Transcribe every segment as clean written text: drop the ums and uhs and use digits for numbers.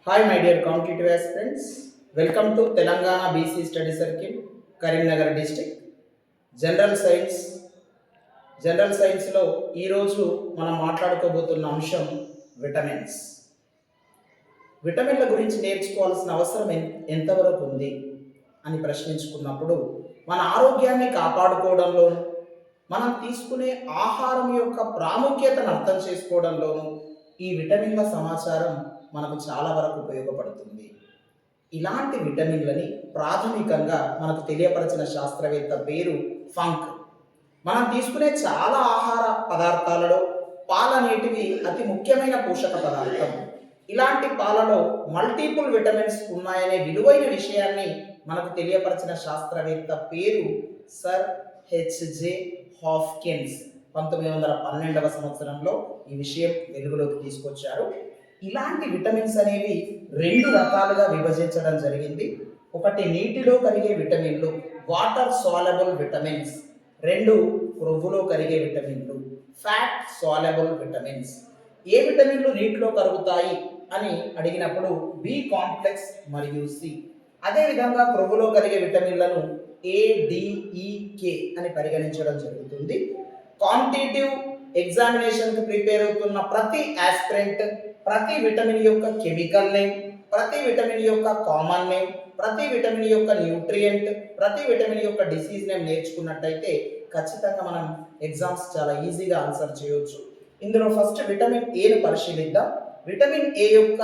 Hi, my dear competitive aspirants. Welcome to Telangana BC Study Circle, Karimnagar District. General science general సైన్స్లో ఈరోజు మనం మాట్లాడుకోబోతున్న అంశం vitamins. విటమిన్ల గురించి నేర్చుకోవాల్సిన అవసరం ఎంతవరకు ఉంది అని ప్రశ్నించుకున్నప్పుడు మన ఆరోగ్యాన్ని కాపాడుకోవడంలోను, మనం తీసుకునే ఆహారం యొక్క ప్రాముఖ్యతను అర్థం చేసుకోవడంలోను ఈ విటమిన్ల సమాచారం మనకు చాలా వరకు ఉపయోగపడుతుంది. ఇలాంటి విటమిన్లని ప్రాథమికంగా మనకు తెలియపరిచిన శాస్త్రవేత్త పేరు ఫంక్. మనం తీసుకునే చాలా ఆహార పదార్థాలలో పాలు అనేటివి అతి ముఖ్యమైన పోషక పదార్థం. ఇలాంటి పాలలో మల్టిపుల్ విటమిన్స్ ఉన్నాయనే విలువైన విషయాన్ని మనకు తెలియపరిచిన శాస్త్రవేత్త పేరు సర్ హెచ్జే హాప్కిన్స్. 1912వ సంవత్సరంలో ఈ విషయం వెలుగులోకి తీసుకొచ్చారు. ఇలాంటి విటమిన్స్ అనేవి రెండు రకాలుగా విభజించడం జరిగింది. ఒకటి నీటిలో కరిగే విటమిన్లు, వాటర్ సాల్యుబుల్ విటమిన్స్. రెండు క్రొవ్వులో కరిగే విటమిన్లు, ఫ్యాట్ సాల్యుబుల్ విటమిన్స్. ఏ విటమిన్లు నీటిలో కరుగుతాయి అని అడిగినప్పుడు బి కాంప్లెక్స్ మరియు సి. అదేవిధంగా క్రొవ్వులో కరిగే విటమిన్లను ఏడిఈకే అని పరిగణించడం జరుగుతుంది. కాంపిటేటివ్ ఎగ్జామినేషన్కి ప్రిపేర్ అవుతున్న ప్రతి ఆస్పిరెంట్ ప్రతి విటమిన్ యొక్క కెమికల్ నేమ్, ప్రతి విటమిన్ యొక్క కామన్ నేమ్, ప్రతి విటమిన్ యొక్క న్యూట్రియంట్, ప్రతి విటమిన్ యొక్క డిసీజ్ నేమ్ నేర్చుకున్నట్టయితే ఖచ్చితంగా మనం ఎగ్జామ్స్ చాలా ఈజీగా ఆన్సర్ చేయవచ్చు. ఇందులో ఫస్ట్ విటమిన్ ఏను పరిశీలిద్దాం. విటమిన్ ఏ యొక్క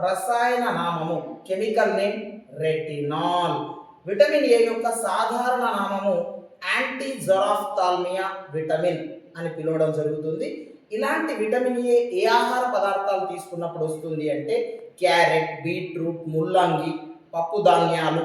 రసాయన నామము, chemical name retinol. Vitamin A యొక్క సాధారణ నామము యాంటీ జొరాఫ్థాల్మియా విటమిన్ అని పిలవడం జరుగుతుంది. ఇలాంటి విటమిన్ ఏ ఆహార పదార్థాలు తీసుకున్నప్పుడు వస్తుంది అంటే క్యారెట్, బీట్రూట్, ముల్లంగి, పప్పు ధాన్యాలు,